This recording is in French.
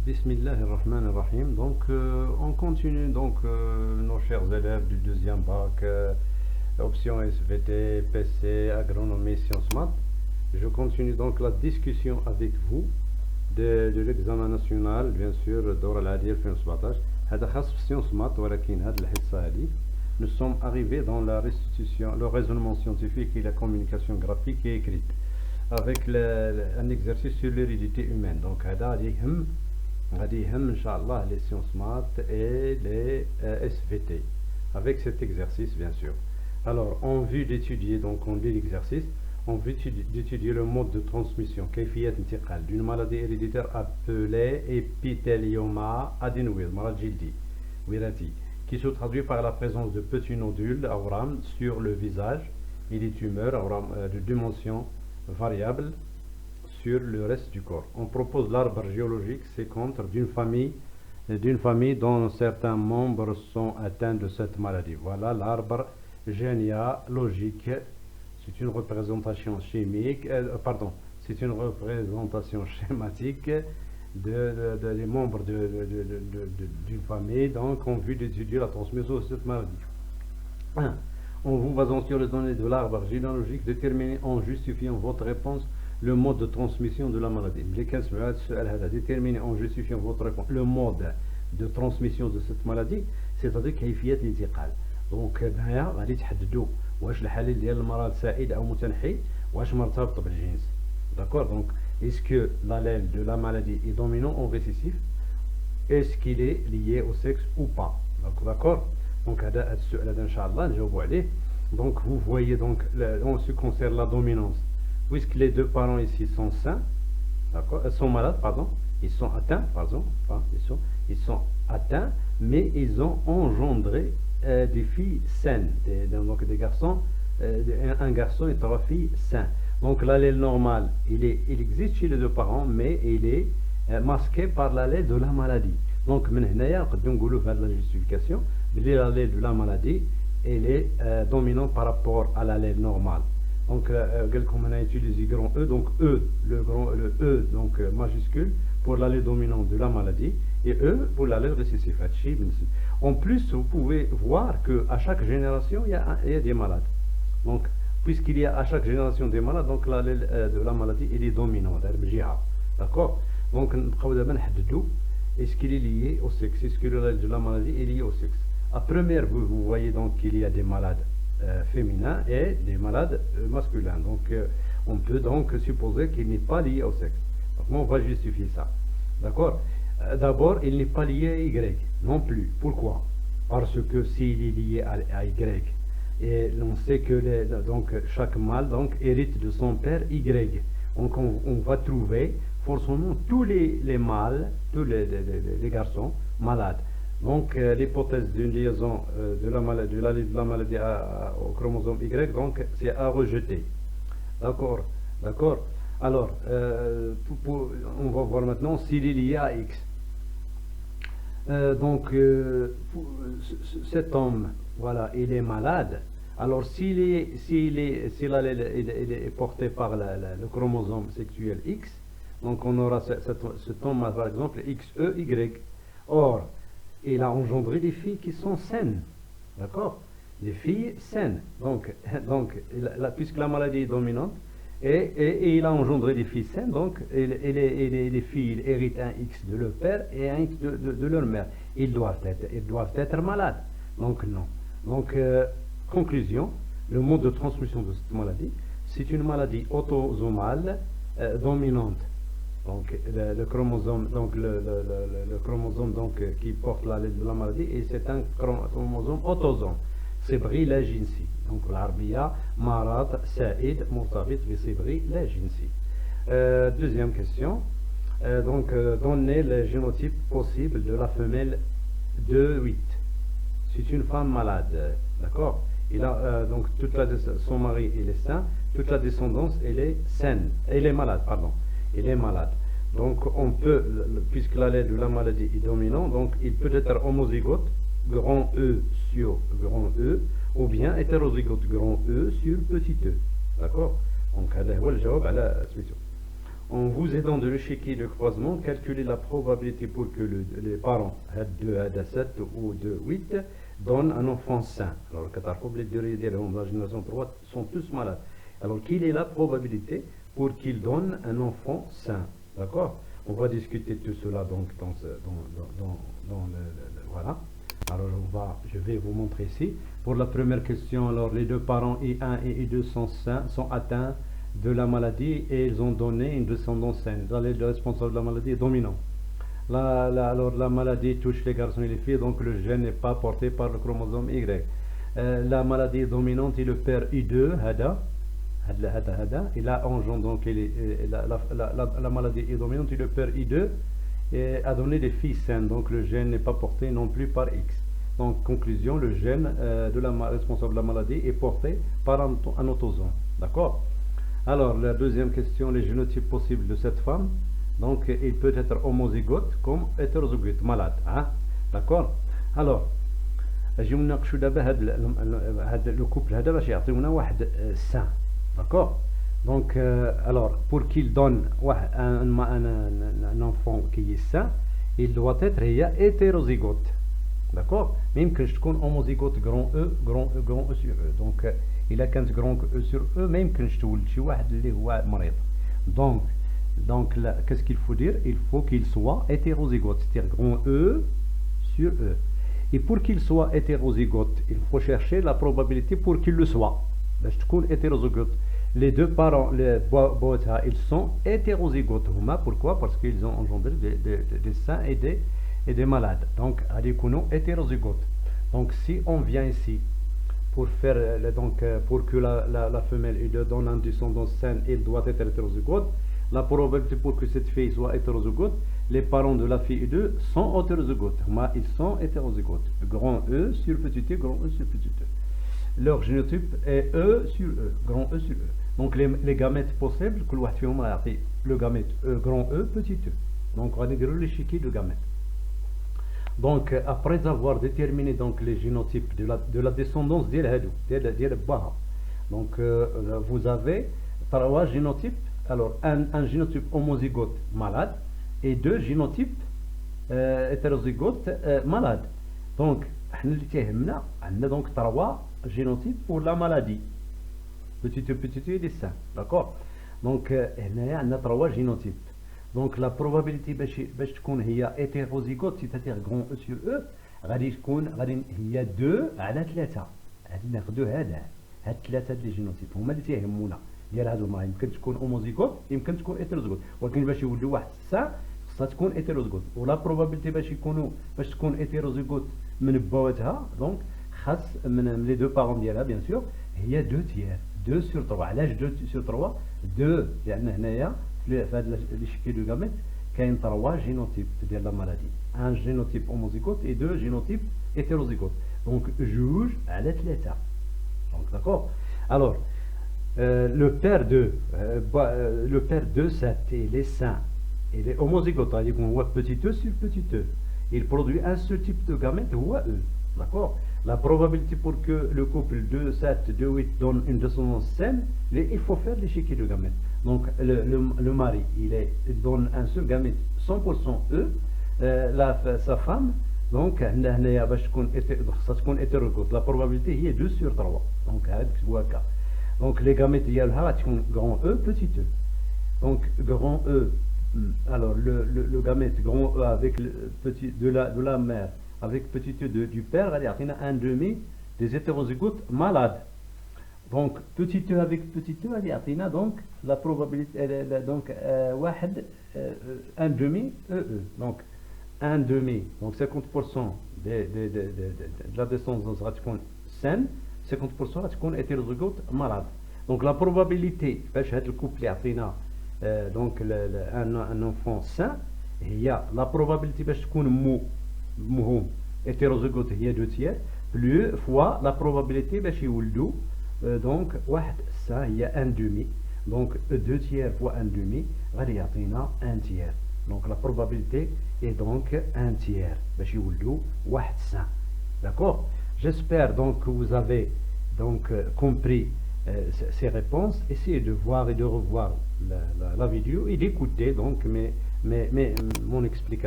Bismillahirrahmanirrahim. Donc, on continue nos chers élèves du deuxième bac, option SVT, PC, agronomie, sciences maths. Je continue donc la discussion avec vous de l'examen national, bien sûr, الدورة العادية 2017. هذا خاص في sciences maths ولكن هذه الحصة هذه nous sommes arrivés dans la restitution, le raisonnement scientifique et la communication graphique et écrite avec un exercice sur l'hérédité humaine. Donc هذا غادي يهم ان شاء الله les sciences maths et les SVT avec cet exercice bien sûr. Alors en vue d'étudier, donc on lit l'exercice, en vue d'étudier le mode de transmission كيفية انتقال d'une maladie héréditaire appelée épithélioma adénoïde, maladie جلدي وراثي, qui se traduit par la présence de petits nodules أورام sur le visage et des tumeurs أورام de dimension variable sur le reste du corps. On propose l'arbre géologique séquence d'une famille dont certains membres sont atteints de cette maladie. Voilà l'arbre généalogique. C'est une représentation chimique, c'est une représentation schématique des membres d'une famille, donc en vue d'étudier la transmission de cette maladie. 1. En vous basant sur les données de l'arbre généalogique, déterminez en justifiant votre réponse le mode de transmission de la maladie. Déterminer en justifiant votre réponse le mode de transmission de cette maladie, c'est-à-dire كيفية الانتقال. Donc هنايا غادي تحددوا واش الحالة ديال المرض سائد أو متنحي واش مرتبط بالجنس. D'accord. Donc est-ce que l'allèle de la maladie est dominant ou récessif? Est-ce qu'il est lié au sexe ou pas? D'accord. Donc هذا السؤال هذا إن شاء الله نجاوبوا عليه. Donc vous voyez donc en ce qui concerne la dominance, puisque les deux parents ici sont sains, d'accord, sont malades, pardon, ils sont atteints, ils sont atteints, mais ils ont engendré des filles saines, donc des garçons, un garçon et 3 filles sains. Donc l'allèle normal, il existe chez les deux parents, mais il est masqué par l'allèle de la maladie. Donc من هنايا نقدروا نقولوا في هذه la justification بلي l'allèle de la maladie elle est dominante par rapport à l'allèle normal. Donc comme on a utilisé grand E, donc E, le E donc majuscule pour l'allèle dominant de la maladie et E pour l'allèle récessif. En plus, vous pouvez voir que à chaque génération il y a des malades. Donc puisqu'il y a à chaque génération des malades, donc l'allèle de la maladie il est dominant. D'accord. Donc est-ce qu'il est lié au sexe? Est-ce que l'allèle de la maladie est lié au sexe? À première vue, vous voyez donc qu'il y a des malades féminins et des malades masculins. Donc on peut donc supposer qu'il n'est pas lié au sexe. Donc on va justifier ça. D'accord. D'abord, il n'est pas lié à Y non plus. Pourquoi? Parce que s'il est lié à Y, et on sait que donc chaque mâle donc hérite de son père Y. Donc on va trouver forcément tous les mâles, tous les garçons malades. Donc l'hypothèse d'une liaison de la maladie au chromosome Y, donc c'est à rejeter. D'accord. Alors on va voir maintenant s'il est lié à X. Cet homme, voilà, il est malade. Alors si l'allèle est porté par le chromosome sexuel X, donc on aura cet homme par exemple XEY. Or il a engendré des filles qui sont saines, d'accord, des filles saines. Donc puisque la maladie est dominante et il a engendré des filles saines, donc les filles héritent un X de leur père et un X de leur mère. Ils doivent être malades. Donc non. Donc conclusion, le mode de transmission de cette maladie, c'est une maladie autosomale dominante. Donc le chromosome, donc le chromosome donc qui porte l'allèle de la maladie, et c'est un chromosome autosome صبغي لا جنسي. Donc العربية مرض سائد مرتبط بصبغي لا جنسي. Deuxième question. Donc donnez le génotype possible de la femelle 2-8. C'est une femme malade, d'accord. Il a donc son mari il est sain, toute la descendance elle est saine, elle est malade, pardon. Il est malade. Donc on peut, puisque l'allèle de la maladie est dominant, donc il peut être homozygote, grand E sur grand E, ou bien hétérozygote, grand E sur petit e. D'accord. Donc هذا هو الجواب على السؤال. en vous aidant de l'échiquier de croisement, calculez la probabilité pour que les parents, 2 à 7 ou de 8, donnent un enfant sain. Alors, la génération 3 sont tous malades. Alors, quelle est la probabilité pour qu'ils donnent un enfant sain? D'accord? On va discuter tout cela donc voilà. Alors, je vais vous montrer ici. Pour la première question, alors les deux parents I1 et I2 sont sains, sont atteints de la maladie et ils ont donné une descendance saine. Le responsable de la maladie est dominant. Alors la maladie touche les garçons et les filles, donc le gène n'est pas porté par le chromosome Y. La maladie est dominante et le père I2, il a engendré, donc la maladie est dominante et le père I2 a donné des filles saines, donc le gène n'est pas porté non plus par X. Donc conclusion, le gène responsable de la maladie est porté par un autosome. D'accord? Alors, la deuxième question, les génotypes possibles de cette femme. Donc, il peut être homozygote comme hétérozygote, malade. Hein? D'accord? Alors, je vais vous d'abord le couple sain. D'accord? Donc, alors, pour qu'il donne un enfant qui est sain, il doit être hétérozygote. D'accord? Même que je connais homozygote grand E sur E. Donc, il a 15 grand E sur E, même que je te donc qu'est-ce qu'il faut dire? Il faut qu'il soit hétérozygote, c'est-à-dire grand E sur E. Et pour qu'il soit hétérozygote, il faut chercher la probabilité pour qu'il le soit. Je te connais hétérozygote. Les deux parents, ils sont hétérozygotes. Pourquoi? Parce qu'ils ont engendré des sains et des malades. Donc, hétérozygote. Donc, si on vient ici pour faire pour que la femelle donne une descendance saine, il doit être hétérozygote. La probabilité pour que cette fille soit hétérozygote, les parents de la fille E2 sont hétérozygotes. Ils sont hétérozygotes. Grand E sur petit e, grand E sur petit e. Leur génotype est E sur E, grand E sur E. Donc les gamètes possibles, le gamète E, grand E, petit e. Donc on va dire l'échiquier de gamètes. Donc après avoir déterminé donc les génotypes de la descendance donc vous avez 3 génotypes. Alors un génotype homozygote malade et 2 génotypes hétérozygotes malades. Donc on a donc 3 génotypes pour la maladie. Petit e, des sains. D'accord? Donc on a 3 génotypes. Donc la probabilité باش تكون هي hétérozygote, c'est-à-dire grand E sur E, غادي تكون هي 2 على 3. غادي ناخذوا هاد 3 ديال الجينوتيب هما اللي تيهمونا ديال هاد المرض. يمكن تكون هوموزيغوت، يمكن تكون هيتيروزيغوت، ولكن باش يولي واحد الساعه خصها تكون هيتيروزيغوت. ولا probabilité باش تكون هيتيروزيغوت من بواتها، دونك خاص من لي دو بارون ديالها بيان سور هي 2 تيير 2 sur 3. علاش 2 sur 3؟ 2 لان هنايا في هذا الشكل دو غاميت كاين 3 génotypes ديال لا مالادي، ان génotype homozygote et 2 génotypes hétérozygotes. Donc جوج على 3. Donc d'accord. Alors le père de cette il est sain, il est homozygote, c'est-à-dire qu'on voit petit e sur petit e. Il produit un seul type de gamète, ou E. D'accord. La probabilité pour que le couple 2, 7, 2, 8 donne une descendance saine, il faut faire l'échiquier de gamètes. Donc le mari, il donne un seul gamète 100% E, sa femme, donc ça تكون hétérozygote. La probabilité est 2 sur 3. Donc donc les gamètes ديالها تكون grand E, petit e. Donc grand E, alors le gamète grand E avec le petit de la mère avec petit e du père, il y a un demi des hétérozygotes malades. Donc petit e avec petit e, il y a donc la probabilité donc un demi e. Donc un demi, donc 50% de la descendance va être saine, 50% va être hétérozygote malade. Donc la probabilité باش هذا الكوبل يعطينا donc un enfant sain, هي la probabilité باش تكون مهم hétérozygote هي 2 tiers plus fois la probabilité باش يولدوا donc واحد ça هي un demi. Donc 2 tiers fois un demi غادي يعطينا 1 tiers. Donc la probabilité est donc 1 tiers باش يولدوا واحد sain. D'accord. J'espère donc que vous avez donc compris ces réponses, essayez de voir et de revoir la vidéo et d'écouter donc mon explication.